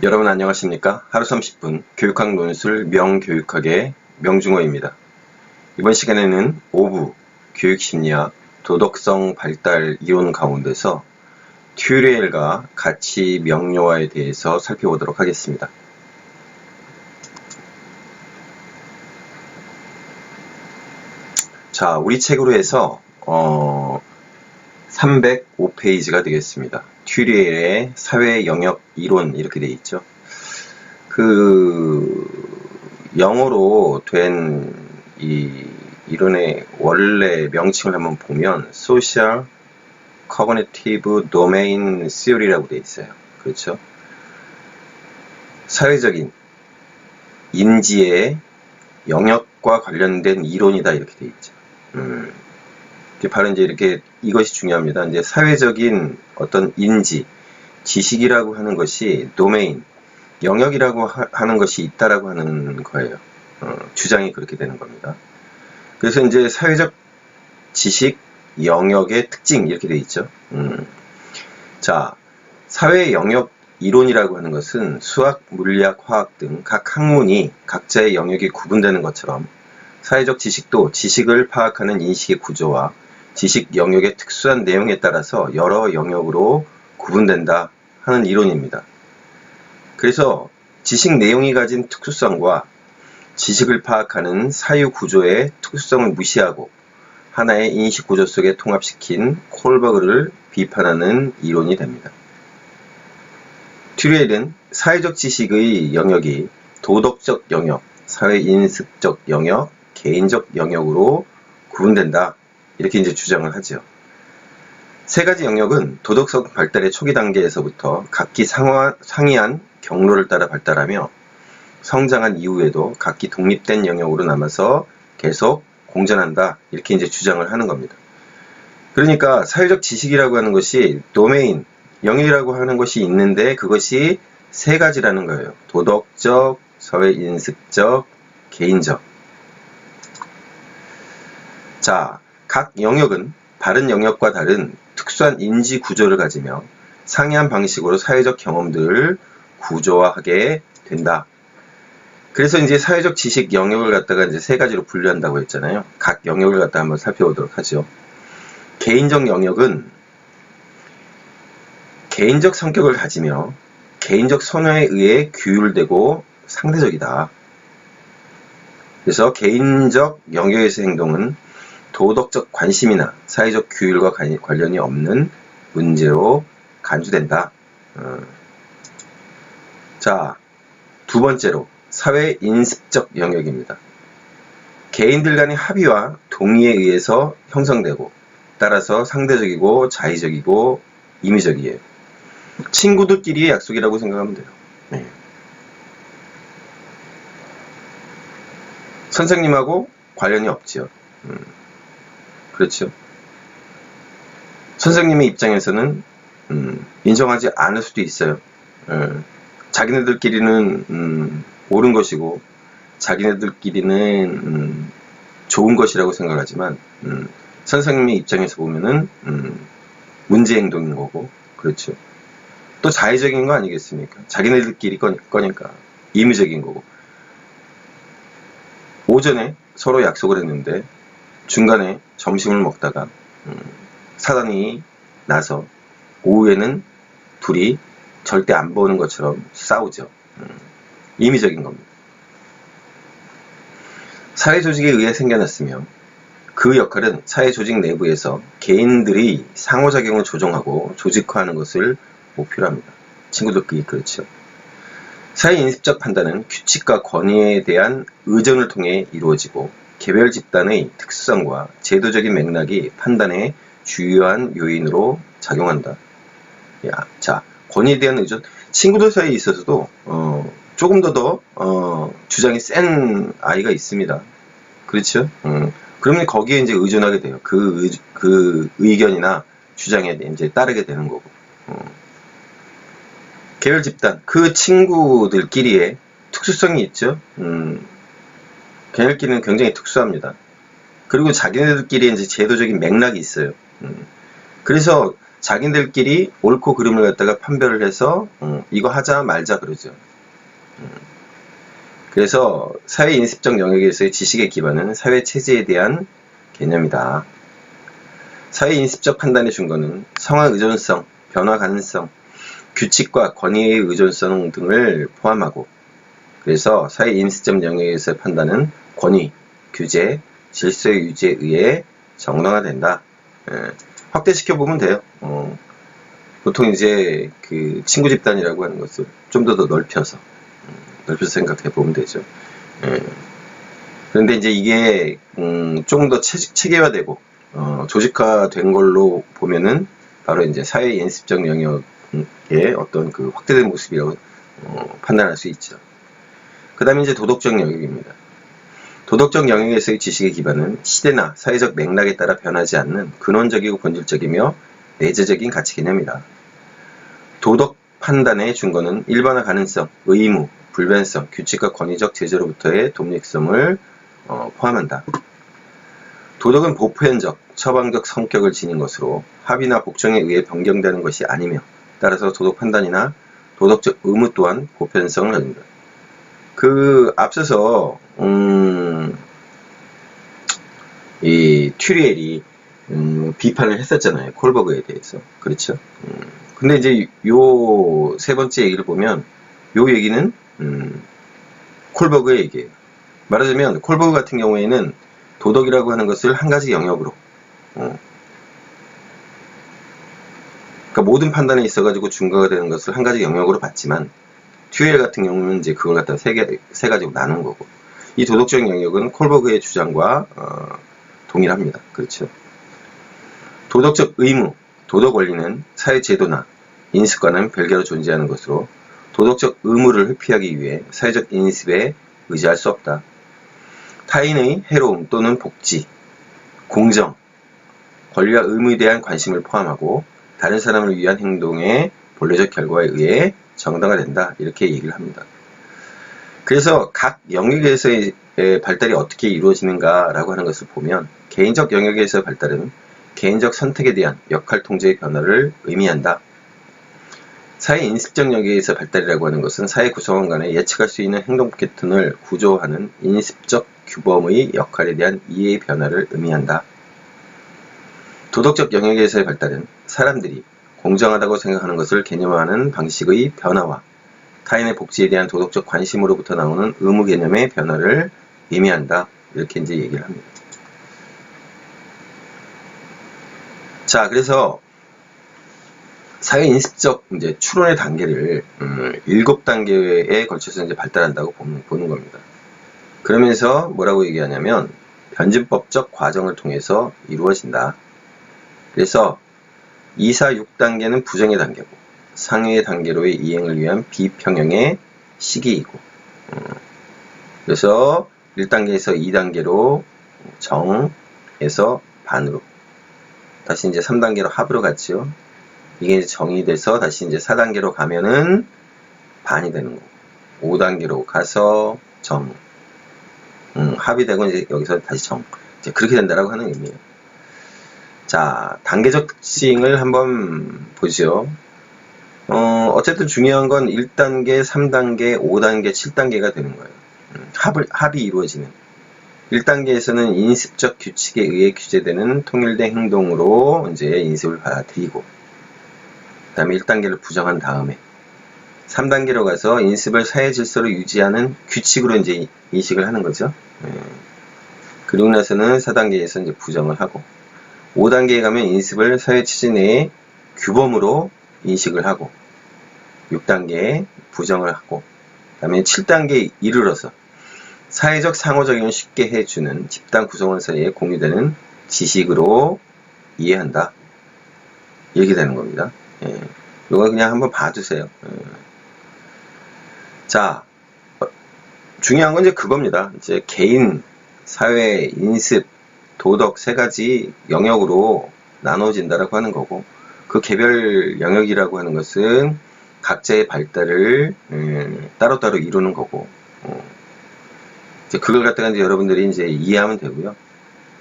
여러분 안녕하십니까? 하루 30분 교육학 논술 명교육학의 명중호입니다. 이번 시간에는 5부 교육심리학 도덕성 발달 이론 가운데서 튜리엘과 가치 명료화에 대해서 살펴보도록 하겠습니다. 자, 우리 책으로 해서 305페이지가 되겠습니다. 튜리엘의 사회 영역 이론 이렇게 되어 있죠. 영어로 된 이 이론의 원래 명칭을 한번 보면 Social Cognitive Domain Theory라고 되어 있어요. 그렇죠? 사회적인 인지의 영역과 관련된 이론이다 이렇게 되어 있죠. 바로 이제 이렇게 이것이 중요합니다. 이제 사회적인 어떤 인지, 지식이라고 하는 것이 도메인, 영역이라고 하는 것이 있다라고 하는 거예요. 주장이 그렇게 되는 겁니다. 그래서 이제 사회적 지식 영역의 특징 이렇게 되어 있죠. 자, 사회 영역 이론이라고 하는 것은 수학, 물리학, 화학 등 각 학문이 각자의 영역이 구분되는 것처럼 사회적 지식도 지식을 파악하는 인식의 구조와 지식 영역의 특수한 내용에 따라서 여러 영역으로 구분된다 하는 이론입니다. 그래서 지식 내용이 가진 특수성과 지식을 파악하는 사유 구조의 특수성을 무시하고 하나의 인식 구조 속에 통합시킨 콜버그를 비판하는 이론이 됩니다. 튜리엘은 사회적 지식의 영역이 도덕적 영역, 사회인습적 영역, 개인적 영역으로 구분된다. 이렇게 이제 주장을 하죠. 세 가지 영역은 도덕성 발달의 초기 단계에서부터 각기 상이한 경로를 따라 발달하며 성장한 이후에도 각기 독립된 영역으로 남아서 계속 공존한다. 이렇게 이제 주장을 하는 겁니다. 그러니까 사회적 지식이라고 하는 것이 도메인, 영역이라고 하는 것이 있는데 그것이 세 가지라는 거예요. 도덕적, 사회인습적, 개인적. 자, 각 영역은 다른 영역과 다른 특수한 인지 구조를 가지며 상이한 방식으로 사회적 경험들을 구조화하게 된다. 그래서 이제 사회적 지식 영역을 갖다가 이제 세 가지로 분류한다고 했잖아요. 각 영역을 갖다 한번 살펴보도록 하죠. 개인적 영역은 개인적 성격을 가지며 개인적 선호에 의해 규율되고 상대적이다. 그래서 개인적 영역에서 행동은 도덕적 관심이나 사회적 규율과 관련이 없는 문제로 간주된다. 자, 두 번째로 사회인습적 영역입니다. 개인들 간의 합의와 동의에 의해서 형성되고 따라서 상대적이고 자의적이고 임의적이에요. 친구들끼리의 약속이라고 생각하면 돼요. 네. 선생님하고 관련이 없죠. 그렇죠. 선생님의 입장에서는 인정하지 않을 수도 있어요. 자기네들끼리는 옳은 것이고 자기네들끼리는 좋은 것이라고 생각하지만 선생님의 입장에서 보면은 문제 행동인 거고, 그렇죠. 또 자의적인 거 아니겠습니까? 자기네들끼리 거니까 임의적인 거고. 오전에 서로 약속을 했는데 중간에 점심을 먹다가 사단이 나서 오후에는 둘이 절대 안 보는 것처럼 싸우죠. 임의적인 겁니다. 사회조직에 의해 생겨났으며 그 역할은 사회조직 내부에서 개인들이 상호작용을 조정하고 조직화하는 것을 목표로 합니다. 친구들끼리 그렇죠. 사회인습적 판단은 규칙과 권위에 대한 의존을 통해 이루어지고 개별 집단의 특수성과 제도적인 맥락이 판단의 주요한 요인으로 작용한다. 자, 권위에 대한 의존. 친구들 사이에 있어서도 조금 더 주장이 센 아이가 있습니다. 그렇죠? 그러면 거기에 이제 의존하게 돼요. 그 의견이나 주장에 이제 따르게 되는 거고. 개별 집단, 그 친구들끼리의 특수성이 있죠. 걔네들끼리는 굉장히 특수합니다. 그리고 자기네들끼리 이제 제도적인 맥락이 있어요. 그래서 자기들끼리 옳고 그름을 갖다가 판별을 해서 이거 하자 말자 그러죠. 그래서 사회 인습적 영역에서의 지식의 기반은 사회 체제에 대한 개념이다. 사회 인습적 판단의 준거는 상황 의존성, 변화 가능성, 규칙과 권위의 의존성 등을 포함하고, 그래서 사회 인습적 영역에서의 판단은 권위, 규제, 질서의 유지에 의해 정당화된다. 확대시켜 보면 돼요. 보통 이제 그 친구 집단이라고 하는 것을 좀 더 넓혀서 생각해 보면 되죠. 그런데 이제 이게 좀 더 체계화되고 조직화된 걸로 보면은 바로 이제 사회 인습적 영역의 어떤 그 확대된 모습이라고 판단할 수 있죠. 그 다음에 이제 도덕적 영역입니다. 도덕적 영역에서의 지식의 기반은 시대나 사회적 맥락에 따라 변하지 않는 근원적이고 본질적이며 내재적인 가치 개념이다. 도덕 판단의 준거는 일반화 가능성, 의무, 불변성, 규칙과 권위적 제재로부터의 독립성을 포함한다. 도덕은 보편적, 처방적 성격을 지닌 것으로 합의나 복종에 의해 변경되는 것이 아니며, 따라서 도덕 판단이나 도덕적 의무 또한 보편성을 가진다. 그 앞서서 이 튜리엘이 비판을 했었잖아요. 콜버그에 대해서. 그렇죠? 근데 이제 요 세 번째 얘기를 보면 요 얘기는 콜버그의 얘기예요. 말하자면 콜버그 같은 경우에는 도덕이라고 하는 것을 한 가지 영역으로 그러니까 모든 판단에 있어가지고 준거가 되는 것을 한 가지 영역으로 봤지만, 튜엘 같은 경우는 이제 그걸 갖다가 세 가지로 나눈 거고, 이 도덕적 영역은 콜버그의 주장과 동일합니다. 그렇죠? 도덕적 의무, 도덕 원리는 사회 제도나 인습과는 별개로 존재하는 것으로 도덕적 의무를 회피하기 위해 사회적 인습에 의지할 수 없다. 타인의 해로움 또는 복지, 공정, 권리와 의무에 대한 관심을 포함하고 다른 사람을 위한 행동의 본래적 결과에 의해 정당화된다. 이렇게 얘기를 합니다. 그래서 각 영역에서의 발달이 어떻게 이루어지는가라고 하는 것을 보면, 개인적 영역에서의 발달은 개인적 선택에 대한 역할 통제의 변화를 의미한다. 사회 인습적 영역에서 발달이라고 하는 것은 사회 구성원 간에 예측할 수 있는 행동 패턴을 구조하는 인습적 규범의 역할에 대한 이해의 변화를 의미한다. 도덕적 영역에서의 발달은 사람들이 공정하다고 생각하는 것을 개념화하는 방식의 변화와 타인의 복지에 대한 도덕적 관심으로부터 나오는 의무 개념의 변화를 의미한다. 이렇게 이제 얘기를 합니다. 자, 그래서 사회 인습적 이제 추론의 단계를 7단계에 걸쳐서 이제 발달한다고 보는 겁니다. 그러면서 뭐라고 얘기하냐면 변증법적 과정을 통해서 이루어진다. 그래서 2, 4, 6단계는 부정의 단계고, 상위의 단계로의 이행을 위한 비평형의 시기이고, 그래서 1단계에서 2단계로 정에서 반으로, 다시 이제 3단계로 합으로 갔죠. 이게 이제 정이 돼서 다시 이제 4단계로 가면은 반이 되는 거고, 5단계로 가서 정, 합이 되고 이제 여기서 다시 정, 이제 그렇게 된다라고 하는 의미예요. 자, 단계적 특징을 한번 보죠. 어쨌든 중요한 건 1단계, 3단계, 5단계, 7단계가 되는 거예요. 합이 이루어지는. 1단계에서는 인습적 규칙에 의해 규제되는 통일된 행동으로 이제 인습을 받아들이고, 그 다음에 1단계를 부정한 다음에 3단계로 가서 인습을 사회 질서로 유지하는 규칙으로 이제 인식을 하는 거죠. 그리고 나서는 4단계에서 이제 부정을 하고, 5단계에 가면 인습을 사회 체제 내의 규범으로 인식을 하고, 6단계에 부정을 하고, 그 다음에 7단계에 이르러서 사회적 상호작용을 쉽게 해주는 집단 구성원 사이에 공유되는 지식으로 이해한다. 이렇게 되는 겁니다. 이거 그냥 한번 봐주세요. 자, 중요한 건 이제 그겁니다. 이제 개인, 사회, 인습, 도덕 세 가지 영역으로 나눠진다라고 하는 거고, 그 개별 영역이라고 하는 것은 각자의 발달을 따로따로 이루는 거고, 이제 그걸 갖다가 이제 여러분들이 이제 이해하면 되고요.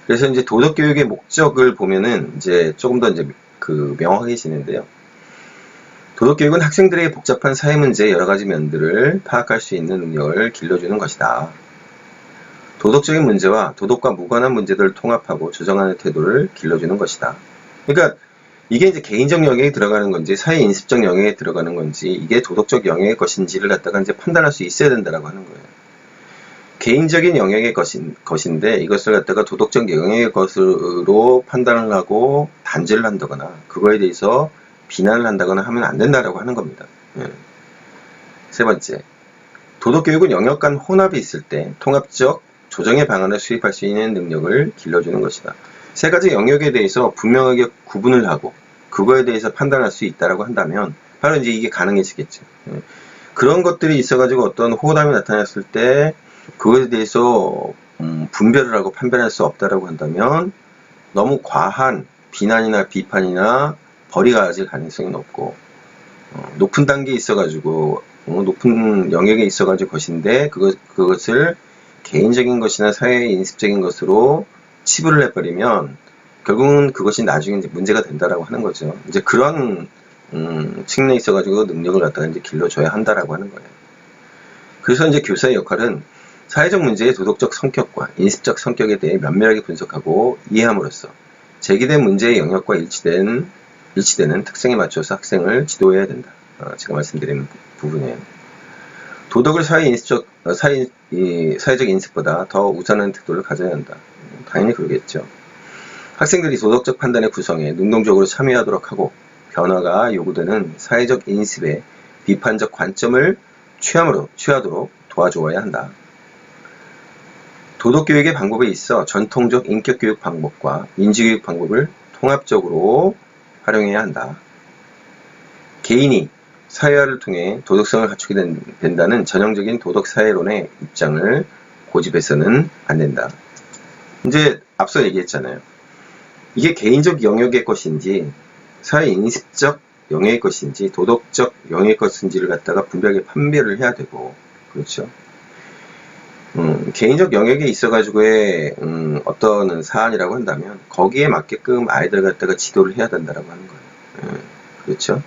그래서 이제 도덕 교육의 목적을 보면은 이제 조금 더 이제 명확해지는데요. 도덕교육은 학생들의 복잡한 사회 문제의 여러 가지 면들을 파악할 수 있는 능력을 길러주는 것이다. 도덕적인 문제와 도덕과 무관한 문제들을 통합하고 조정하는 태도를 길러주는 것이다. 그러니까 이게 이제 개인적 영역에 들어가는 건지 사회 인습적 영역에 들어가는 건지 이게 도덕적 영역의 것인지를 갖다가 이제 판단할 수 있어야 된다라고 하는 거예요. 개인적인 영역의 것인데 이것을 갖다가 도덕적 영역의 것으로 판단을 하고 단죄를 한다거나 그거에 대해서 비난을 한다거나 하면 안 된다라고 하는 겁니다. 세 번째, 도덕교육은 영역 간 혼합이 있을 때 통합적 조정의 방안을 수립할 수 있는 능력을 길러주는 것이다. 세 가지 영역에 대해서 분명하게 구분을 하고 그거에 대해서 판단할 수 있다라고 한다면 바로 이제 이게 가능해지겠죠. 그런 것들이 있어가지고 어떤 호담이 나타났을 때 그거에 대해서 분별을 하고 판별할 수 없다라고 한다면 너무 과한 비난이나 비판이나 벌이가 가질 가능성이 높고 높은 단계에 있어가지고 높은 영역에 있어가지고 것인데 그것을 개인적인 것이나 사회 인습적인 것으로 치부를 해버리면 결국은 그것이 나중에 이제 문제가 된다라고 하는 거죠. 이제 그런 측면에 있어가지고 능력을 갖다가 이제 길러줘야 한다라고 하는 거예요. 그래서 이제 교사의 역할은 사회적 문제의 도덕적 성격과 인습적 성격에 대해 면밀하게 분석하고 이해함으로써 제기된 문제의 영역과 일치되는 특성에 맞춰서 학생을 지도해야 된다. 제가 말씀드린 부분이에요. 도덕을 사회적 인습보다 더 우선하는 태도를 가져야 한다. 당연히 그러겠죠. 학생들이 도덕적 판단의 구성에 능동적으로 참여하도록 하고 변화가 요구되는 사회적 인습에 비판적 관점을 취하도록 도와주어야 한다. 도덕교육의 방법에 있어 전통적 인격교육 방법과 인지교육 방법을 통합적으로 활용해야 한다. 개인이 사회화를 통해 도덕성을 갖추게 된다는 전형적인 도덕사회론의 입장을 고집해서는 안 된다. 이제 앞서 얘기했잖아요. 이게 개인적 영역의 것인지 사회 인습적 영역의 것인지 도덕적 영역의 것인지를 갖다가 분명하게 판별을 해야 되고 그렇죠. 개인적 영역에 있어가지고의 어떤 사안이라고 한다면 거기에 맞게끔 아이들 갖다가 지도를 해야 된다라고 하는 거예요. 그렇죠.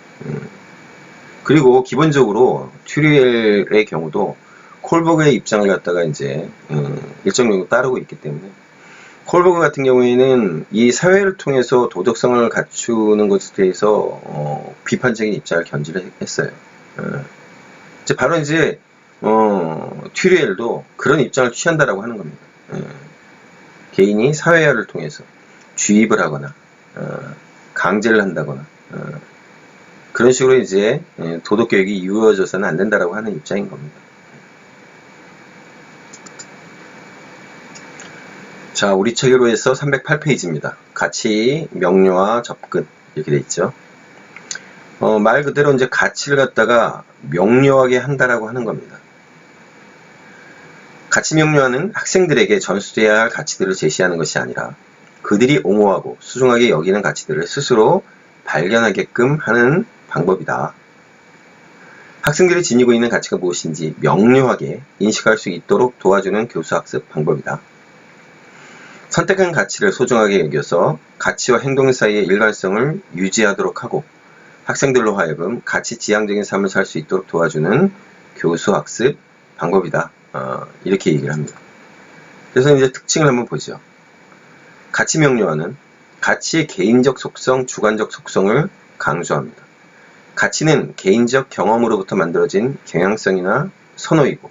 그리고 기본적으로 튜리엘의 경우도 콜버그의 입장을 갖다가 이제 일정 정도 따르고 있기 때문에 콜버그 같은 경우에는 이 사회를 통해서 도덕성을 갖추는 것에 대해서 비판적인 입장을 견지를 했어요. 바로 이제 튜리엘도 그런 입장을 취한다라고 하는 겁니다. 개인이 사회화를 통해서 주입을 하거나 강제를 한다거나 그런 식으로 이제 도덕교육이 이루어져서는 안 된다라고 하는 입장인 겁니다. 자, 우리 체계로에서 308페이지입니다. 가치, 명료와 접근 이렇게 돼 있죠. 말 그대로 이제 가치를 갖다가 명료하게 한다라고 하는 겁니다. 가치 명료화는 학생들에게 전수돼야 할 가치들을 제시하는 것이 아니라 그들이 옹호하고 수중하게 여기는 가치들을 스스로 발견하게끔 하는 방법이다. 학생들이 지니고 있는 가치가 무엇인지 명료하게 인식할 수 있도록 도와주는 교수학습 방법이다. 선택한 가치를 소중하게 여겨서 가치와 행동 사이의 일관성을 유지하도록 하고 학생들로 하여금 가치 지향적인 삶을 살 수 있도록 도와주는 교수학습 방법이다. 이렇게 얘기를 합니다. 그래서 이제 특징을 한번 보죠. 가치 명료화는 가치의 개인적 속성, 주관적 속성을 강조합니다. 가치는 개인적 경험으로부터 만들어진 경향성이나 선호이고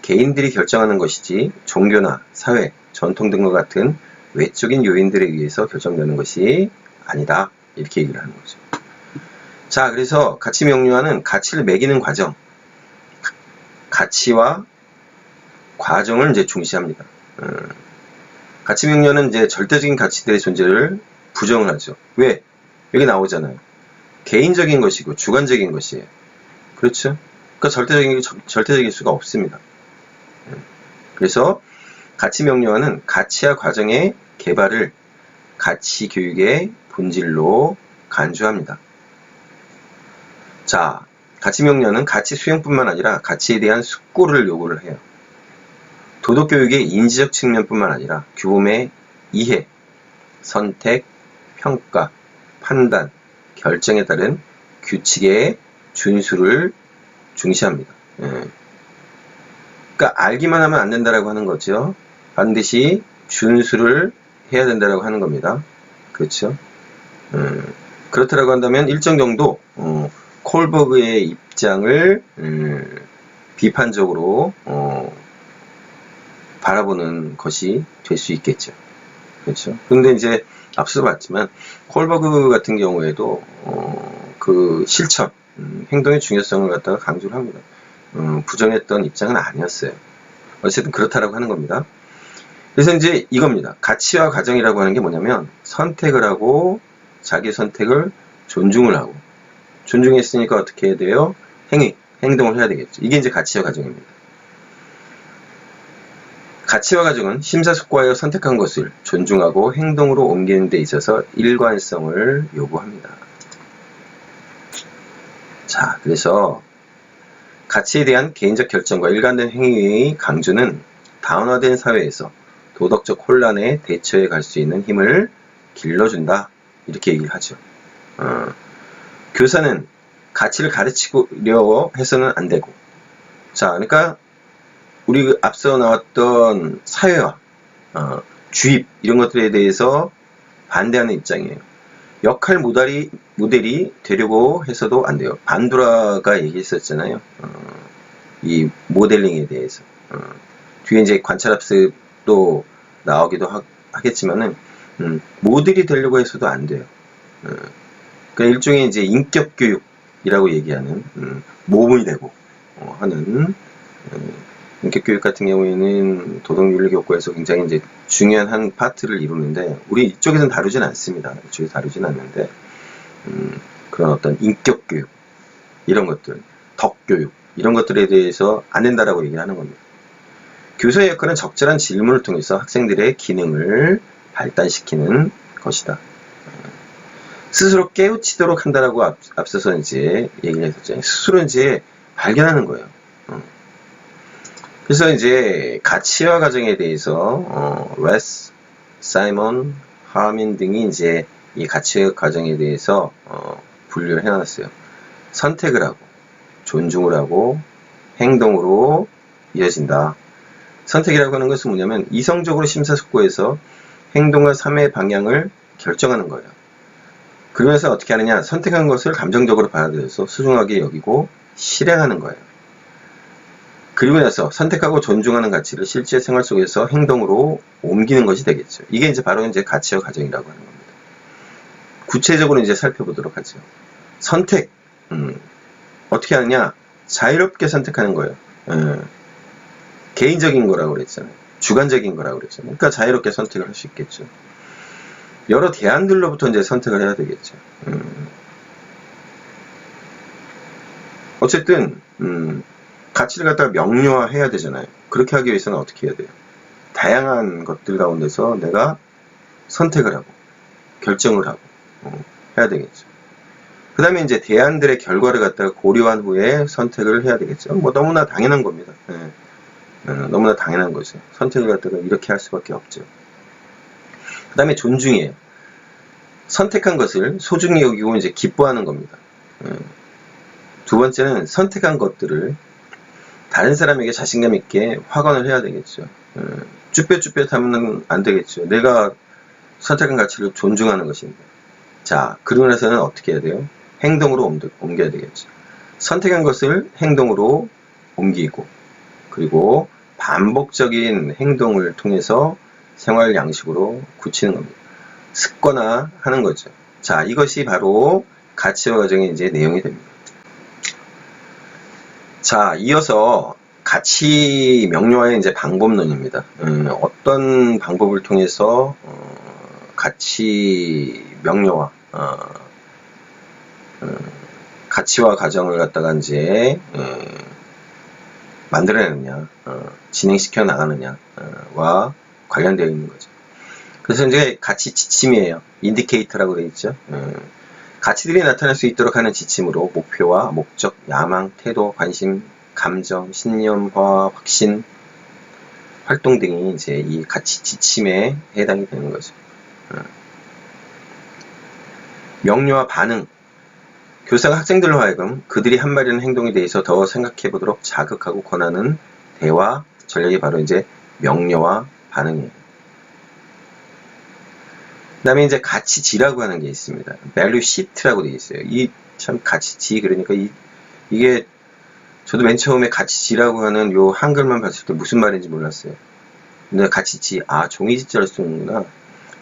개인들이 결정하는 것이지 종교나 사회, 전통 등과 같은 외적인 요인들에 의해서 결정되는 것이 아니다. 이렇게 얘기를 하는 거죠. 자, 그래서 가치 명료화는 가치를 매기는 과정, 가치와 과정을 이제 중시합니다. 가치 명료는 이제 절대적인 가치들의 존재를 부정을 하죠. 왜? 여기 나오잖아요. 개인적인 것이고 주관적인 것이에요. 그렇죠? 그러니까 절대적일 수가 없습니다. 그래서 가치 명료화는 가치와 과정의 개발을 가치 교육의 본질로 간주합니다. 자, 가치 명료화는 가치 수용뿐만 아니라 가치에 대한 숙고를 요구를 해요. 도덕교육의 인지적 측면뿐만 아니라 규범의 이해, 선택, 평가, 판단, 결정에 따른 규칙의 준수를 중시합니다. 예. 그러니까 알기만 하면 안 된다라고 하는 거죠. 반드시 준수를 해야 된다라고 하는 겁니다. 그렇죠? 그렇다라고 한다면 일정 정도 콜버그의 입장을 비판적으로 바라보는 것이 될 수 있겠죠. 그렇죠? 근데 이제 앞서 봤지만 콜버그 같은 경우에도 그 실천, 행동의 중요성을 갖다가 강조를 합니다. 부정했던 입장은 아니었어요. 어쨌든 그렇다라고 하는 겁니다. 그래서 이제 이겁니다. 가치와 가정이라고 하는 게 뭐냐면 선택을 하고 자기 선택을 존중을 하고 존중했으니까 어떻게 해야 돼요? 행동을 해야 되겠죠. 이게 이제 가치와 가정입니다. 가치와 가정은 심사숙고하여 선택한 것을 존중하고 행동으로 옮기는 데 있어서 일관성을 요구합니다. 자, 그래서 가치에 대한 개인적 결정과 일관된 행위의 강조는 다운화된 사회에서 도덕적 혼란에 대처해 갈 수 있는 힘을 길러준다. 이렇게 얘기를 하죠. 교사는 가치를 가르치려 해서는 안 되고, 자, 그러니까 우리 앞서 나왔던 사회화, 주입 이런 것들에 대해서 반대하는 입장이에요. 역할 모델이 되려고 해서도 안 돼요. 반두라가 얘기했었잖아요. 이 모델링에 대해서. 뒤에 이제 관찰학습도 나오기도 하겠지만은, 모델이 되려고 해서도 안 돼요. 그러니까 일종의 이제 인격교육이라고 얘기하는, 모범이 되고, 하는, 인격교육 같은 경우에는 도덕윤리 교과에서 굉장히 이제 중요한 한 파트를 이루는데, 우리 이쪽에서는 다루진 않습니다. 이쪽에서 다루진 않는데, 그런 어떤 인격교육, 이런 것들, 덕교육, 이런 것들에 대해서 안 된다라고 얘기를 하는 겁니다. 교사의 역할은 적절한 질문을 통해서 학생들의 기능을 발달시키는 것이다. 스스로 깨우치도록 한다라고 앞서서 이제 얘기를 했었죠. 스스로 이제 발견하는 거예요. 그래서 이제 가치와 가정에 대해서 레스, 사이먼, 하민 등이 이제 이 가치와 가정에 대해서 분류를 해놨어요. 선택을 하고 존중을 하고 행동으로 이어진다. 선택이라고 하는 것은 뭐냐면 이성적으로 심사숙고해서 행동과 삶의 방향을 결정하는 거예요. 그러면서 어떻게 하느냐? 선택한 것을 감정적으로 받아들여서 소중하게 여기고 실행하는 거예요. 그리고 나서 선택하고 존중하는 가치를 실제 생활 속에서 행동으로 옮기는 것이 되겠죠. 이게 이제 바로 이제 가치와 가정이라고 하는 겁니다. 구체적으로 이제 살펴보도록 하죠. 선택, 어떻게 하느냐? 자유롭게 선택하는 거예요. 개인적인 거라고 그랬잖아요. 주관적인 거라고 그랬잖아요. 그러니까 자유롭게 선택을 할 수 있겠죠. 여러 대안들로부터 이제 선택을 해야 되겠죠. 어쨌든, 가치를 갖다가 명료화해야 되잖아요. 그렇게 하기 위해서는 어떻게 해야 돼요? 다양한 것들 가운데서 내가 선택을 하고 결정을 하고 해야 되겠죠. 그 다음에 이제 대안들의 결과를 갖다가 고려한 후에 선택을 해야 되겠죠. 뭐 너무나 당연한 겁니다. 너무나 당연한 거죠. 선택을 갖다가 이렇게 할 수밖에 없죠. 그 다음에 존중이에요. 선택한 것을 소중히 여기고 이제 기뻐하는 겁니다. 두 번째는 선택한 것들을 다른 사람에게 자신감 있게 확언을 해야 되겠죠. 쭈뼛쭈뼛 하면 안 되겠죠. 내가 선택한 가치를 존중하는 것인데. 자, 그러고 나서는 어떻게 해야 돼요? 행동으로 옮겨야 되겠죠. 선택한 것을 행동으로 옮기고, 그리고 반복적인 행동을 통해서 생활 양식으로 굳히는 겁니다. 습관화 하는 거죠. 자, 이것이 바로 가치와 가정의 이제 내용이 됩니다. 자, 이어서 가치 명료화의 이제 방법론입니다. 어떤 방법을 통해서 가치 명료화, 가치와 가정을 갖다가 이제 만들어내느냐, 진행시켜 나가느냐와 관련되어 있는 거죠. 그래서 이제 가치 지침이에요. 인디케이터라고 되어 있죠. 가치들이 나타날 수 있도록 하는 지침으로 목표와 목적, 야망, 태도, 관심, 감정, 신념화, 확신, 활동 등이 이제 이 가치 지침에 해당이 되는 거죠. 명료와 반응. 교사가 학생들로 하여금 그들이 한 말이라는 행동에 대해서 더 생각해 보도록 자극하고 권하는 대화 전략이 바로 이제 명료와 반응이에요. 그 다음에 이제 가치지라고 하는 게 있습니다. value sheet라고 되어 있어요. 이 참 가치지, 그러니까 이게 저도 맨 처음에 가치지라고 하는 요 한글만 봤을 때 무슨 말인지 몰랐어요. 근데 가치지, 종이지자를 쓰는구나.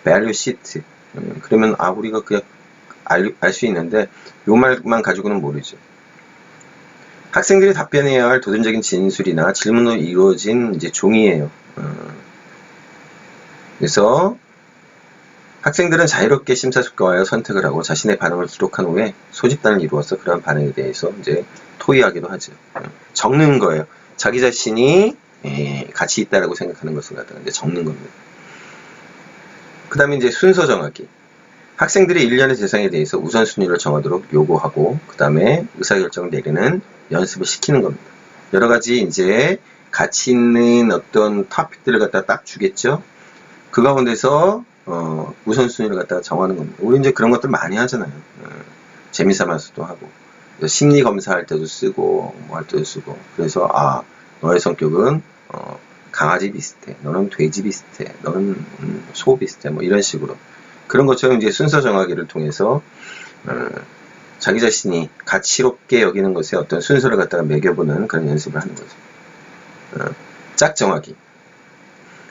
value sheet. 그러면 우리가 그냥 알 수 있는데 요 말만 가지고는 모르죠. 학생들이 답변해야 할 도전적인 진술이나 질문으로 이루어진 이제 종이에요. 그래서 학생들은 자유롭게 심사숙고하여 선택을 하고 자신의 반응을 기록한 후에 소집단을 이루어서 그러한 반응에 대해서 이제 토의하기도 하죠. 적는 거예요. 자기 자신이 가치 있다라고 생각하는 것을 갖다가 이제 적는 겁니다. 그 다음에 이제 순서 정하기. 학생들이 일련의 대상에 대해서 우선순위를 정하도록 요구하고 그 다음에 의사결정을 내리는 연습을 시키는 겁니다. 여러 가지 이제 가치 있는 어떤 토픽들을 갖다 딱 주겠죠. 그 가운데서 우선순위를 갖다가 정하는 겁니다. 우리 이제 그런 것들 많이 하잖아요. 재미삼아서도 하고 심리 검사할 때도 쓰고 뭐 할 때도 쓰고. 그래서 너의 성격은 강아지 비슷해, 너는 돼지 비슷해, 너는 소 비슷해, 뭐 이런 식으로 그런 것처럼 이제 순서 정하기를 통해서 자기 자신이 가치롭게 여기는 것에 어떤 순서를 갖다가 매겨보는 그런 연습을 하는 거죠. 짝 정하기.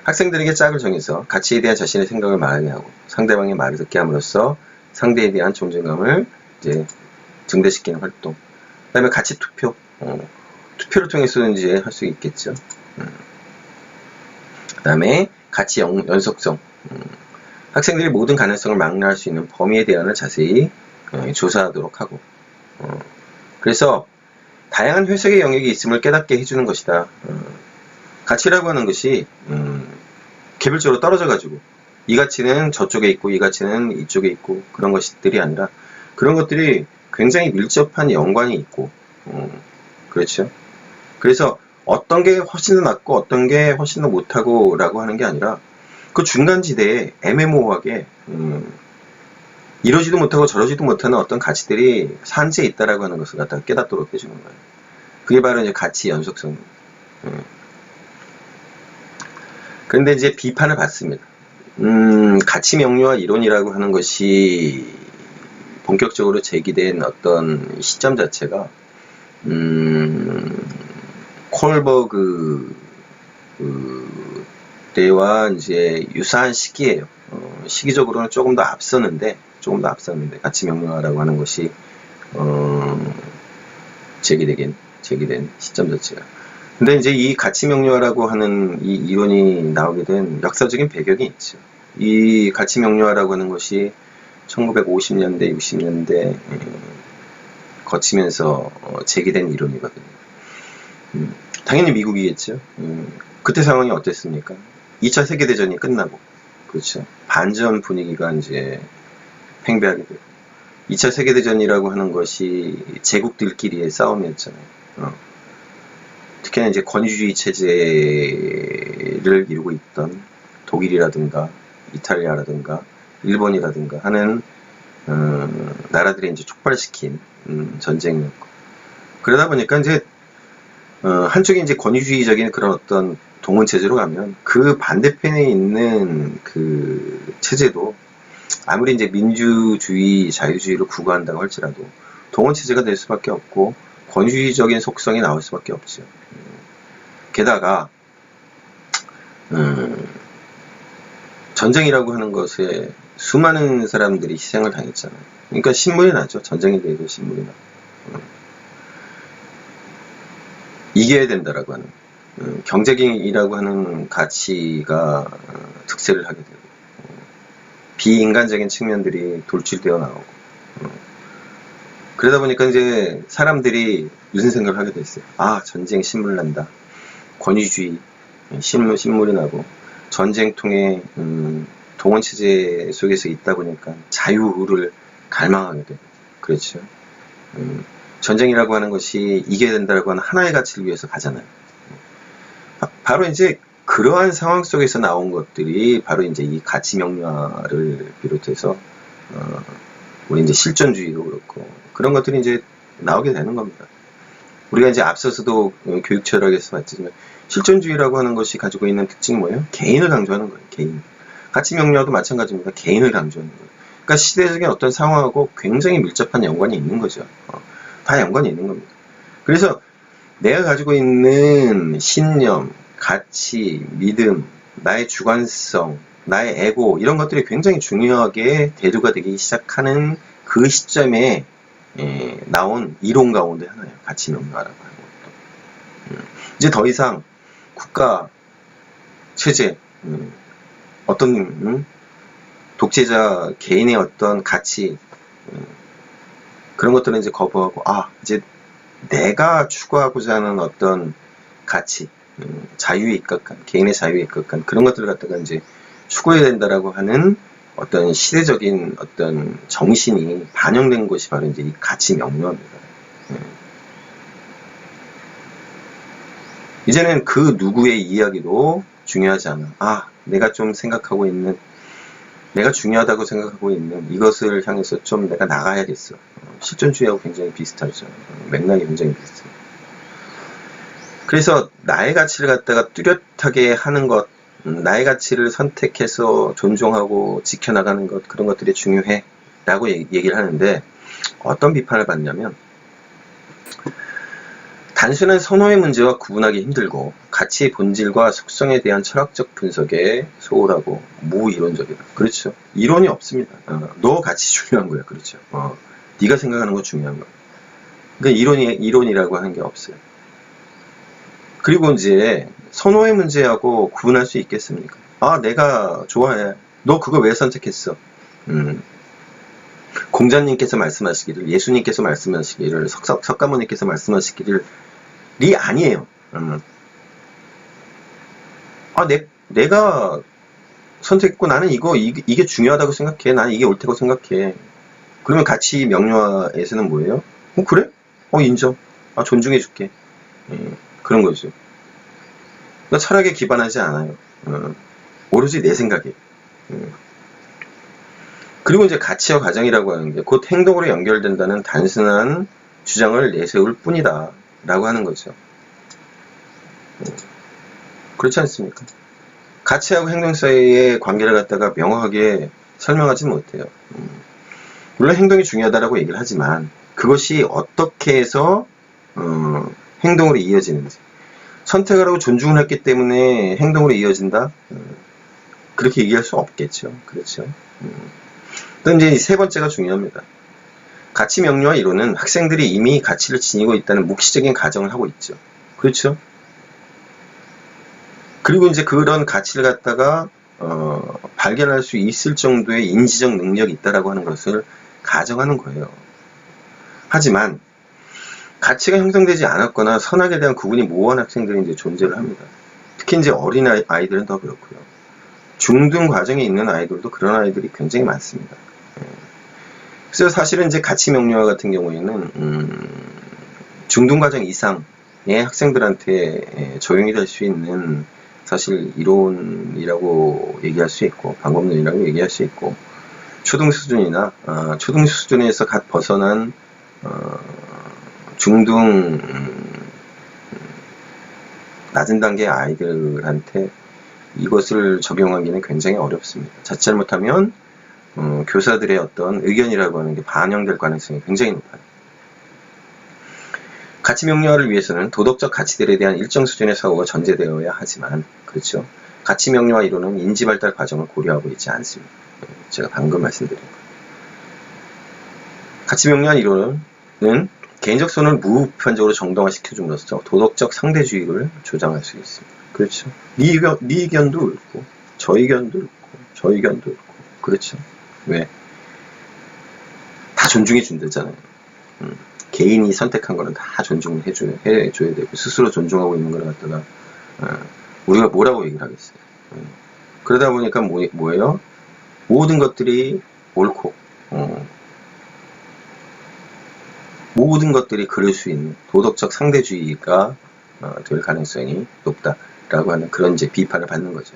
학생들에게 짝을 정해서 가치에 대한 자신의 생각을 말하게 하고 상대방의 말을 듣게 함으로써 상대에 대한 존중감을 이제 증대시키는 활동. 그 다음에 가치 투표. 투표를 통해서 이제 할 수 있겠죠. 그 다음에 가치 연속성. 학생들이 모든 가능성을 망라할 수 있는 범위에 대한 자세히 조사하도록 하고. 그래서 다양한 해석의 영역이 있음을 깨닫게 해주는 것이다. 가치라고 하는 것이 개별적으로 떨어져 가지고 이 가치는 저쪽에 있고 이 가치는 이쪽에 있고 그런 것들이 아니라 그런 것들이 굉장히 밀접한 연관이 있고 그렇죠. 그래서 어떤 게 훨씬 더 낫고 어떤 게 훨씬 더 못하고 라고 하는 게 아니라 그 중간지대에 애매모호하게 이러지도 못하고 저러지도 못하는 어떤 가치들이 산재에 있다라고 하는 것을 갖다가 깨닫도록 해주는 거예요. 그게 바로 이제 가치 연속성입니다. 그런데 이제 비판을 받습니다. 가치 명료와 이론이라고 하는 것이 본격적으로 제기된 어떤 시점 자체가 콜버그 때와 이제 유사한 시기예요. 시기적으로는 조금 더 앞서는데 가치 명료화라고 하는 것이 제기된 시점 자체가. 근데 이제 이 가치 명료화라고 하는 이 이론이 나오게 된 역사적인 배경이 있죠. 이 가치 명료화라고 하는 것이 1950년대, 60년대 거치면서 제기된 이론이거든요. 당연히 미국이겠죠. 그때 상황이 어땠습니까? 2차 세계대전이 끝나고, 그렇죠. 반전 분위기가 이제 팽배하게 되고, 2차 세계대전이라고 하는 것이 제국들끼리의 싸움이었잖아요. 특히나 이제 권위주의 체제를 이루고 있던 독일이라든가 이탈리아라든가 일본이라든가 하는 나라들이 이제 촉발시킨 전쟁이었고, 그러다 보니까 이제 한쪽이 이제 권위주의적인 그런 어떤 동원 체제로 가면 그 반대편에 있는 그 체제도 아무리 이제 민주주의, 자유주의를 구가한다고 할지라도 동원 체제가 될 수밖에 없고 권위주의적인 속성이 나올 수밖에 없죠. 게다가 전쟁이라고 하는 것에 수많은 사람들이 희생을 당했잖아요. 그러니까 신물이 나죠. 전쟁에 대해서 신물이 나고. 이겨야 된다라고 하는 경제이라고 하는 가치가 특세를 하게 되고 비인간적인 측면들이 돌출되어 나오고 그러다 보니까 이제 사람들이 무슨 생각을 하게 됐어요. 전쟁 신물 난다. 권위주의 신물이 나고 전쟁통에 동원체제 속에서 있다 보니까 자유를 갈망하게 되고 그렇죠. 전쟁이라고 하는 것이 이겨야 된다고 하는 하나의 가치를 위해서 가잖아요. 바로 이제 그러한 상황 속에서 나온 것들이 바로 이제 이 가치 명료화를 비롯해서 우리 이제 실존주의도 그렇고 그런 것들이 이제 나오게 되는 겁니다. 우리가 이제 앞서서도 교육 철학에서 봤지만 실존주의라고 하는 것이 가지고 있는 특징이 뭐예요? 개인을 강조하는 거예요. 개인. 가치 명료화도 마찬가지입니다. 개인을 강조하는 거예요. 그러니까 시대적인 어떤 상황하고 굉장히 밀접한 연관이 있는 거죠. 다 연관이 있는 겁니다. 그래서 내가 가지고 있는 신념, 가치, 믿음, 나의 주관성, 나의 에고 이런 것들이 굉장히 중요하게 대두가 되기 시작하는 그 시점에 나온 이론 가운데 하나예요. 가치 명료화라고 하는 것도. 이제 더 이상 국가, 체제, 어떤 독재자 개인의 어떤 가치 그런 것들은 이제 거부하고 이제 내가 추구하고자 하는 어떤 가치, 자유에 입각한 개인의 자유에 입각한 그런 것들을 갖다가 이제 추구해야 된다라고 하는 어떤 시대적인 어떤 정신이 반영된 것이 바로 이제 이 가치 명료화입니다. 이제는 그 누구의 이야기도 중요하지 않아. 내가 좀 생각하고 있는, 내가 중요하다고 생각하고 있는 이것을 향해서 좀 내가 나가야겠어. 실존주의하고 굉장히 비슷하죠. 맥락이 굉장히 비슷해요. 그래서 나의 가치를 갖다가 뚜렷하게 하는 것, 나의 가치를 선택해서 존중하고 지켜나가는 것, 그런 것들이 중요해 라고 얘기를 하는데 어떤 비판을 받냐면 단순한 선호의 문제와 구분하기 힘들고 가치의 본질과 속성에 대한 철학적 분석에 소홀하고 무이론적이다. 그렇죠. 이론이 없습니다. 너 가치 중요한 거야. 그렇죠. 네가 생각하는 거 중요한 거야. 그러니까 이론이라고 하는 게 없어요. 그리고 이제 선호의 문제하고 구분할 수 있겠습니까? 내가 좋아해. 너 그거 왜 선택했어? 공자님께서 말씀하시기를, 예수님께서 말씀하시기를, 석가모니께서 말씀하시기를 이 아니에요. 내가 선택했고 나는 이게 중요하다고 생각해. 나는 이게 옳다고 생각해. 그러면 가치 명료화에서는 뭐예요? 그래? 인정. 존중해줄게. 그런 거죠. 그러니까 철학에 기반하지 않아요. 오로지 내 생각에. 그리고 이제 가치와 가정이라고 하는 게 곧 행동으로 연결된다는 단순한 주장을 내세울 뿐이다. 라고 하는 거죠. 그렇지 않습니까? 가치하고 행동 사이의 관계를 갖다가 명확하게 설명하지는 못해요. 물론 행동이 중요하다라고 얘기를 하지만 그것이 어떻게 해서 행동으로 이어지는지, 선택을 하고 존중을 했기 때문에 행동으로 이어진다? 그렇게 얘기할 수 없겠죠. 그렇죠. 또 이제 세 번째가 중요합니다. 가치 명료화 이론은 학생들이 이미 가치를 지니고 있다는 묵시적인 가정을 하고 있죠. 그렇죠? 그리고 이제 그런 가치를 갖다가 발견할 수 있을 정도의 인지적 능력이 있다라고 하는 것을 가정하는 거예요. 하지만 가치가 형성되지 않았거나 선악에 대한 구분이 모호한 학생들이 이제 존재를 합니다. 특히 이제 어린 아이들은 더 그렇고요. 중등 과정에 있는 아이들도 그런 아이들이 굉장히 많습니다. 그래서 사실은 이제 가치 명료화 같은 경우에는 중등 과정 이상의 학생들한테 적용이 될 수 있는 사실 이론이라고 얘기할 수 있고 방법론이라고 얘기할 수 있고 초등 수준이나 초등 수준에서 갓 벗어난 중등 낮은 단계의 아이들한테 이것을 적용하기는 굉장히 어렵습니다. 자칫 잘못하면 교사들의 어떤 의견이라고 하는 게 반영될 가능성이 굉장히 높아요. 가치 명료화를 위해서는 도덕적 가치들에 대한 일정 수준의 사고가 전제되어야 하지만, 그렇죠. 가치 명료화 이론은 인지 발달 과정을 고려하고 있지 않습니다. 제가 방금 말씀드린 거. 가치 명료화 이론은 개인적 선을 무비판적으로 정당화시켜줌으로써 도덕적 상대주의를 조장할 수 있습니다. 그렇죠. 네 의견도 옳고, 저 의견도 옳고, 저 의견도 옳고, 그렇죠. 왜? 다 존중해 준다잖아요. 개인이 선택한 거는 다 존중을 해줘야 되고, 스스로 존중하고 있는 걸 갖다가, 우리가 뭐라고 얘기를 하겠어요. 그러다 보니까 뭐예요? 모든 것들이 옳고, 모든 것들이 그럴 수 있는 도덕적 상대주의가 될 가능성이 높다라고 하는 그런 이제 비판을 받는 거죠.